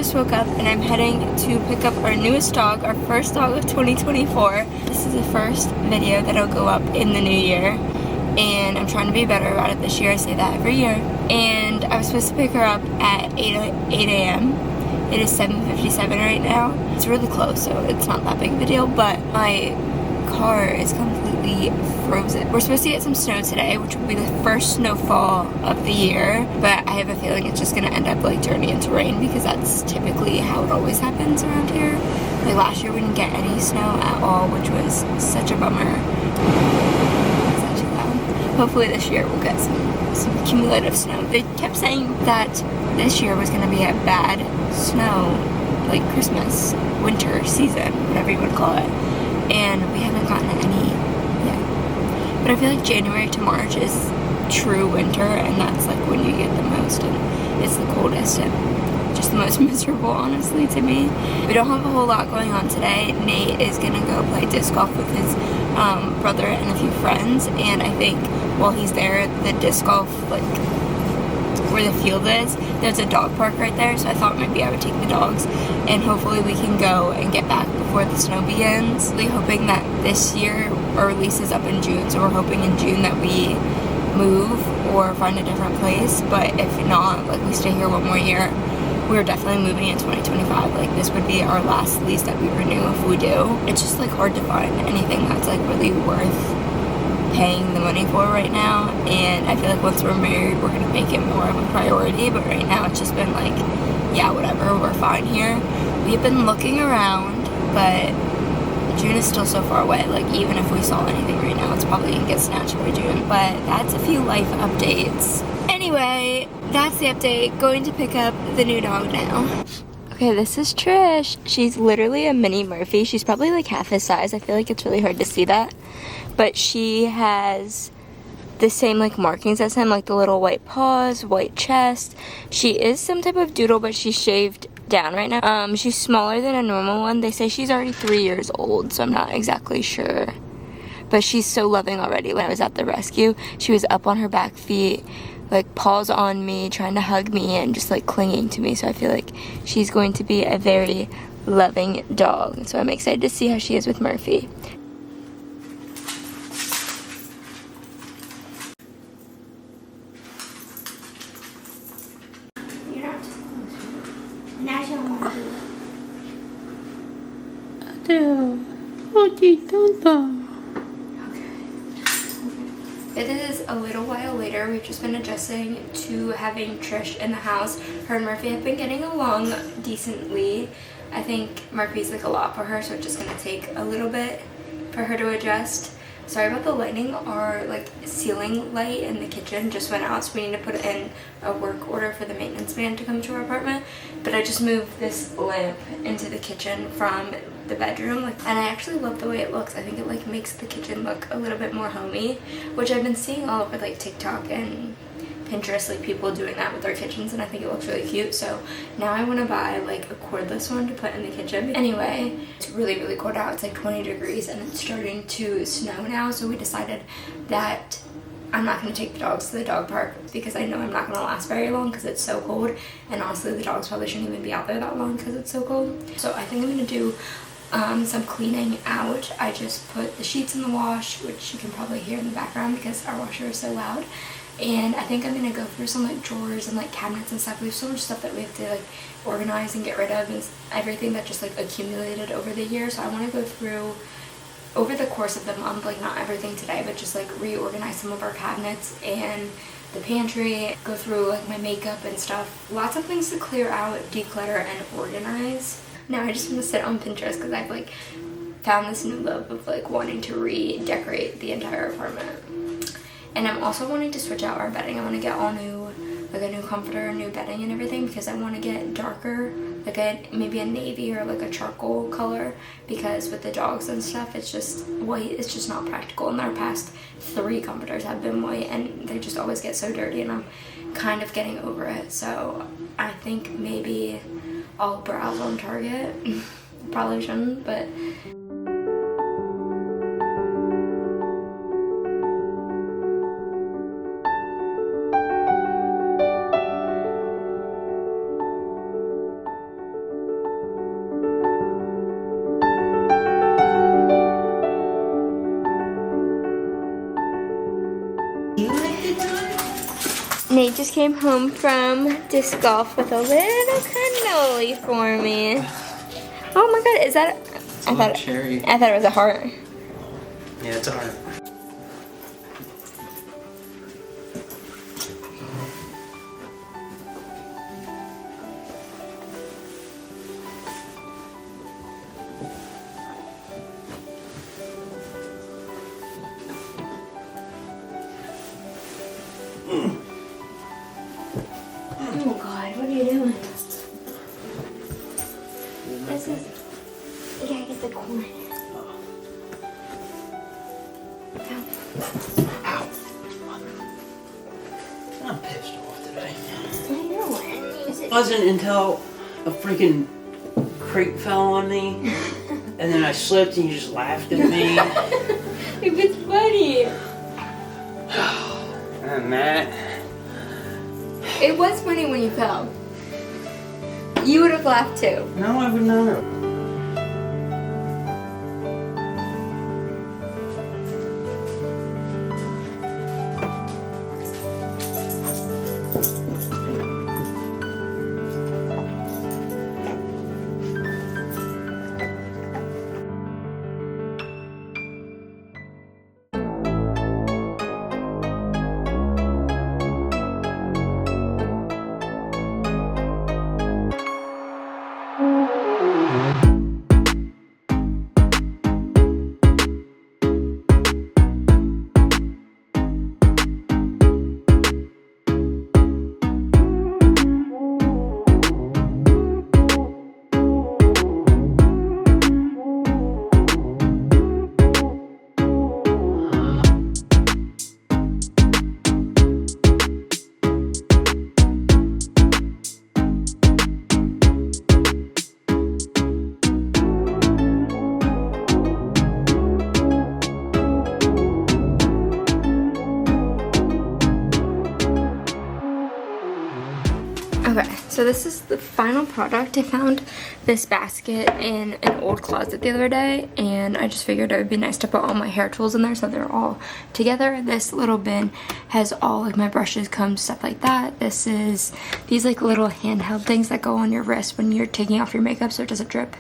just woke up and I'm heading to pick up our newest dog, our first dog of 2024. This is the first video that'll go up in the new year, and I'm trying to be better about it this year. I say that every year. And I was supposed to pick her up at 8 a.m. It is 7:57 right now. It's really close, so it's not that big of a deal, but my car is completely frozen. We're supposed to get some snow today, which will be the first snowfall of the year, but I have a feeling it's just gonna end up like turning into rain because that's typically how it always happens around here. Like last year we didn't get any snow at all, which was such a bummer. Such a bummer. Hopefully this year we'll get some cumulative snow. They kept saying that this year was gonna be a bad snow, like Christmas, winter season, whatever you would call it. And we haven't gotten any yet. But I feel like January to March is true winter, and that's like when you get the most, and it's the coldest and just the most miserable, honestly, to me. We don't have a whole lot going on today. Nate is gonna go play disc golf with his brother and a few friends, and I think while he's there, the disc golf, like where the field is, there's a dog park right there, so I thought maybe I would take the dogs and hopefully we can go and get back before the snow begins. Really hoping that this year our lease is up in June, so we're hoping in June that we move or find a different place, but if not, like we stay here one more year, we're definitely moving in 2025. Like this would be our last lease that we renew if we do. It's just like hard to find anything that's like really worth paying the money for right now, and I feel like once we're married we're gonna make it more of a priority, but right now it's just been like, yeah, whatever, we're fine here. We've been looking around, but June is still so far away. Like even if we saw anything right now, it's probably gonna get snatched by June. But that's a few life updates. Anyway, that's the update. Going to pick up the new dog now. Okay, this is Trish. She's literally a mini Murphy. She's probably like half his size. I feel like it's really hard to see that. But she has the same like markings as him, like the little white paws, white chest. She is some type of doodle, but she's shaved down right now. She's smaller than a normal one. They say she's already 3 years old, so I'm not exactly sure. But she's so loving already. When I was at the rescue, she was up on her back feet, like paws on me, trying to hug me and just like clinging to me. So I feel like she's going to be a very loving dog. So I'm excited to see how she is with Murphy. It is a little while later. We've just been adjusting to having Trish in the house. Her and Murphy have been getting along decently. I think Murphy's like a lot for her, so it's just gonna take a little bit for her to adjust. Sorry about the lighting. Our like ceiling light in the kitchen just went out, so we need to put in a work order for the maintenance man to come to our apartment. But I just moved this lamp into the kitchen from the bedroom, and I actually love the way it looks. I think it like makes the kitchen look a little bit more homey, which I've been seeing all over like TikTok and Pinterest, like people doing that with their kitchens, and I think it looks really cute. So now I want to buy like a cordless one to put in the kitchen. Anyway, it's really cold out. It's like 20 degrees and it's starting to snow now, so we decided that I'm not going to take the dogs to the dog park because I know I'm not going to last very long because it's so cold, and honestly the dogs probably shouldn't even be out there that long because it's so cold. So I think I'm going to do some cleaning out. I just put the sheets in the wash, which you can probably hear in the background because our washer is so loud. And I think I'm gonna go through some like drawers and like cabinets and stuff. We have so much stuff that we have to like organize and get rid of, and everything that just like accumulated over the year. So I want to go through over the course of the month, like not everything today, but just like reorganize some of our cabinets and the pantry, go through like my makeup and stuff. Lots of things to clear out, declutter, and organize. Now I just want to sit on Pinterest because I've like found this new love of like wanting to redecorate the entire apartment. And I'm also wanting to switch out our bedding. I want to get all new, like a new comforter, new bedding and everything, because I want to get darker, like maybe a navy or like a charcoal color, because with the dogs and stuff, it's just white. It's just not practical. And our past 3 comforters have been white and they just always get so dirty, and I'm kind of getting over it. So I think maybe I'll browse on Target. Probably shouldn't, but Nate just came home from disc golf with a little cannoli for me. Oh my god, is that? I thought it was a heart. Yeah, it's a heart. Oh god, what are you doing? This is... You gotta get the corn. Ow. I'm pissed off today. I know. It wasn't until a freaking crate fell on me, and then I slipped and you just laughed at me. It was funny. And that... It was funny when you fell. You would have laughed too. No, I would not. Okay, so this is the final product. I found this basket in an old closet the other day, and I just figured it would be nice to put all my hair tools in there so they're all together. This little bin has all like my brushes, combs, stuff like that. This is these like little handheld things that go on your wrist when you're taking off your makeup so it doesn't drip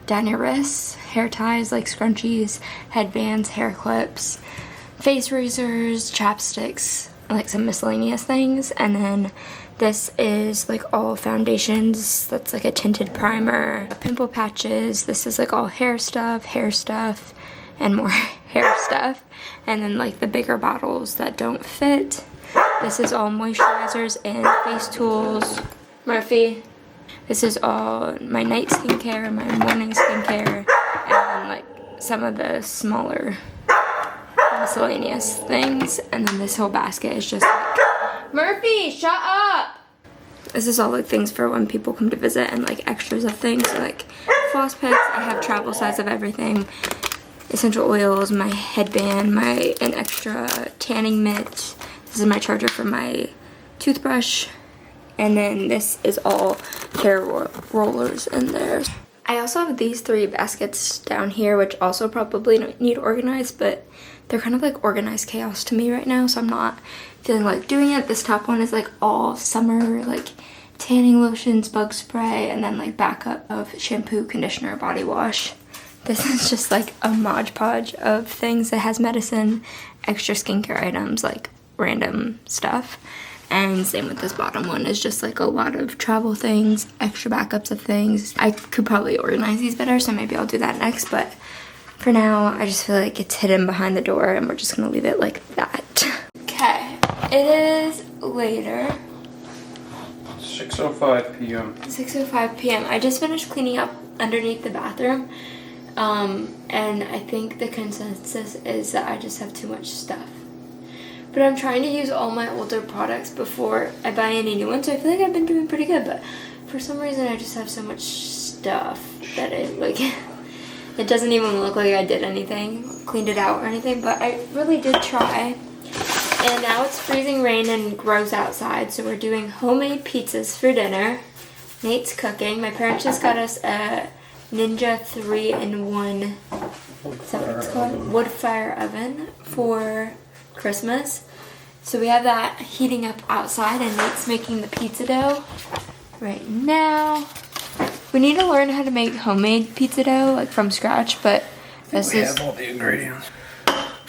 down your wrists. Hair ties like scrunchies, headbands, hair clips, face razors, chapsticks, like some miscellaneous things. And then this is like all foundations. That's like a tinted primer, pimple patches. This is like all hair stuff, and more hair stuff. And then like the bigger bottles that don't fit. This is all moisturizers and face tools. Murphy. This is all my night skincare, my morning skincare, and like some of the smaller miscellaneous things. And then this whole basket is just like, Murphy, shut up! This is all like things for when people come to visit and like extras of things. So, like floss picks, I have travel size of everything. Essential oils, my headband, an extra tanning mitt. This is my charger for my toothbrush. And then this is all hair rollers in there. I also have these 3 baskets down here, which also probably need organized, but they're kind of like organized chaos to me right now, so I'm not feeling like doing it. This top one is like all summer, like tanning lotions, bug spray, and then like backup of shampoo, conditioner, body wash. This is just like a Mod Podge of things. It has medicine, extra skincare items, like random stuff. And same with this bottom one, is just like a lot of travel things, extra backups of things. I could probably organize these better, so maybe I'll do that next, but for now, I just feel like it's hidden behind the door and we're just gonna leave it like that. Okay, it is later. 6:05 p.m. 6:05 p.m. I just finished cleaning up underneath the bathroom, and I think the consensus is that I just have too much stuff. But I'm trying to use all my older products before I buy any new ones, so I feel like I've been doing pretty good, but for some reason I just have so much stuff that it like it doesn't even look like I did anything, cleaned it out or anything, but I really did try. And now it's freezing rain and gross outside, so we're doing homemade pizzas for dinner. Nate's cooking. My parents just got us a Ninja 3-in-1, is that what it's called? Wood fire oven for Christmas. So we have that heating up outside, and Nate's making the pizza dough right now. We need to learn how to make homemade pizza dough, like from scratch, but this We is... have all the ingredients.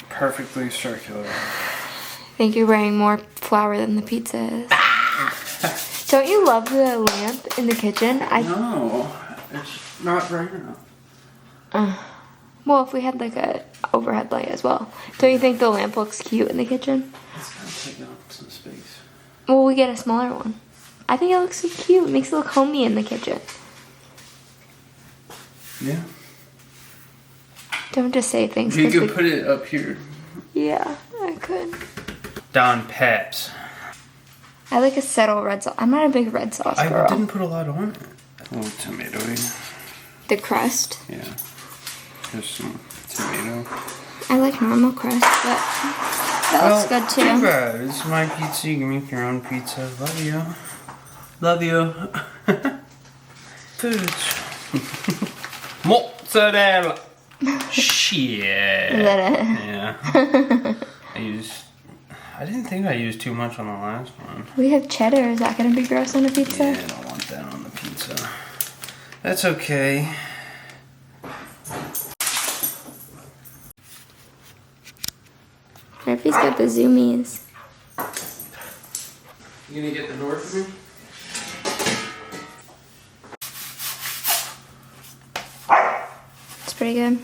Perfectly circular. I think you're wearing more flour than the pizza is. Don't you love the lamp in the kitchen? No, it's not bright enough. Well, if we had like a overhead light as well. Don't you think the lamp looks cute in the kitchen? It's gonna take up some space. Well, we get a smaller one. I think it looks so cute. It makes it look homey in the kitchen. Yeah. Don't just say things. You could put it up here. Yeah, I could. Don Peps. I like a subtle red sauce. I'm not a big red sauce girl. I didn't put a lot on it. A little tomatoey. The crust. Yeah. There's some tomato. I like normal crust, but that looks good too. Too bad. This is my pizza. You can make your own pizza. Love you. Love you. Foods. Mozzarella. Shit. Is that it? Yeah. I didn't think I used too much on the last one. We have cheddar. Is that going to be gross on a pizza? Yeah, I don't want that on the pizza. That's okay. Murphy's got the zoomies. You gonna get the door for me? It's pretty good.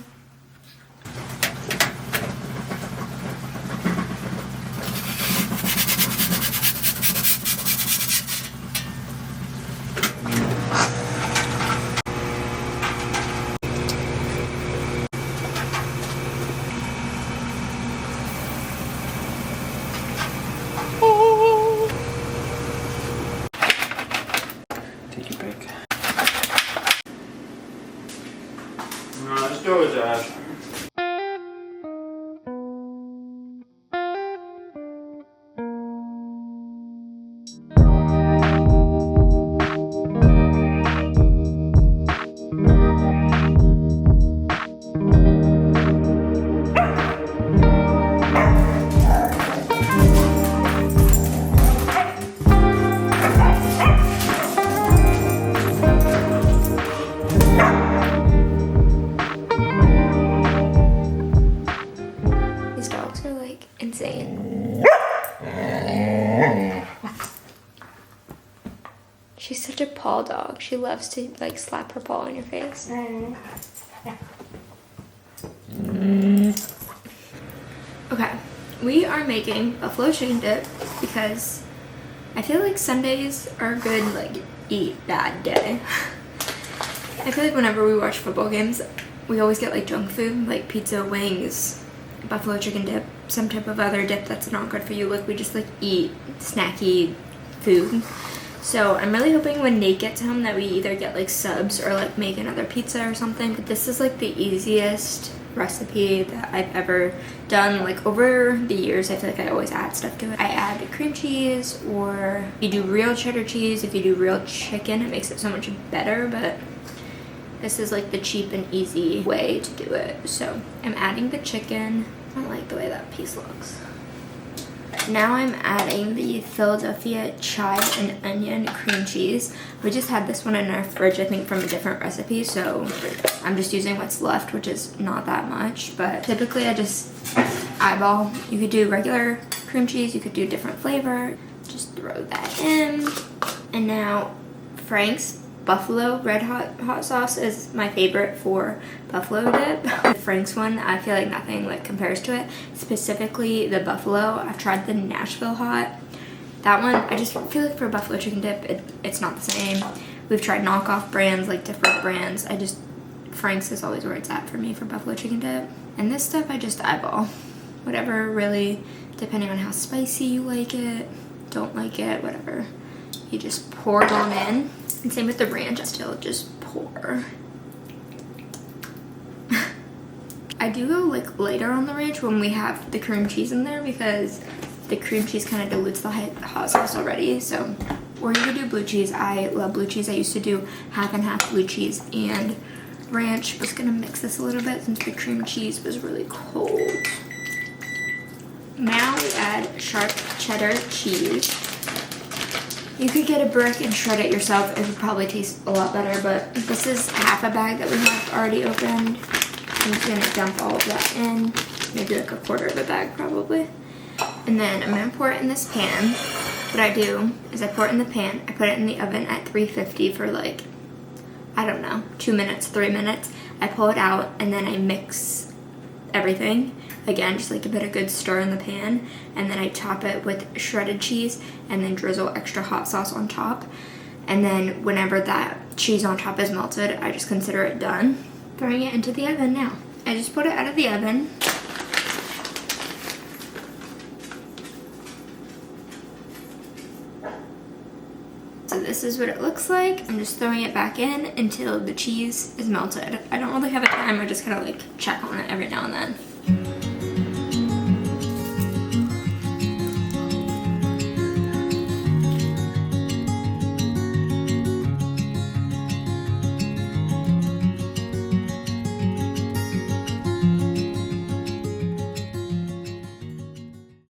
Take your pick. No, let's go with that. These dogs are like insane. She's such a paw dog. She loves to like slap her paw in your face. Okay, we are making buffalo chicken dip because I feel like Sundays are a good like eat bad day. I feel like whenever we watch football games, we always get like junk food, like pizza, wings, buffalo chicken dip, some type of other dip that's not good for you. Like we just like eat snacky food. So I'm really hoping when Nate gets home that we either get like subs or like make another pizza or something. But this is like the easiest recipe that I've ever done. Like over the years, I feel like I always add stuff to it. I add cream cheese, or if you do real cheddar cheese, if you do real chicken, it makes it so much better. But this is like the cheap and easy way to do it. So I'm adding the chicken. I don't like the way that piece looks. Now I'm adding the Philadelphia chive and onion cream cheese. We just had this one in our fridge, I think from a different recipe, so I'm just using what's left, which is not that much. But typically I just eyeball. You could do regular cream cheese, you could do different flavor. Just throw that in. And now Frank's Buffalo Red Hot sauce is my favorite for buffalo dip. The Frank's one, I feel like nothing like compares to it. Specifically the buffalo. I've tried the Nashville hot. That one, I just feel like for buffalo chicken dip, it's not the same. We've tried knockoff brands, like different brands. Frank's is always where it's at for me for buffalo chicken dip. And this stuff I just eyeball. Whatever really, depending on how spicy you like it, don't like it, whatever. You just pour it on in. And same with the ranch, I still just pour. I do go like later on the ranch when we have the cream cheese in there because the cream cheese kind of dilutes the hot sauce already. So, or you could do blue cheese. I love blue cheese. I used to do half and half blue cheese and ranch. I'm just gonna mix this a little bit since the cream cheese was really cold. now we add sharp cheddar cheese. You could get a brick and shred it yourself. It would probably taste a lot better, but this is half a bag that we have already opened. I'm just gonna dump all of that in, maybe like a quarter of a bag probably. And then I'm gonna pour it in this pan. What I do is I pour it in the pan, I put it in the oven at 350 for like, I don't know, 2 minutes, 3 minutes. I pull it out and then I mix everything. Again, just like a bit of good stir in the pan, and then I top it with shredded cheese and then drizzle extra hot sauce on top. And then whenever that cheese on top is melted, I just consider it done. Throwing it into the oven now. I just put it out of the oven. So this is what it looks like. I'm just throwing it back in until the cheese is melted. I don't really have a timer, just kind of like check on it every now and then.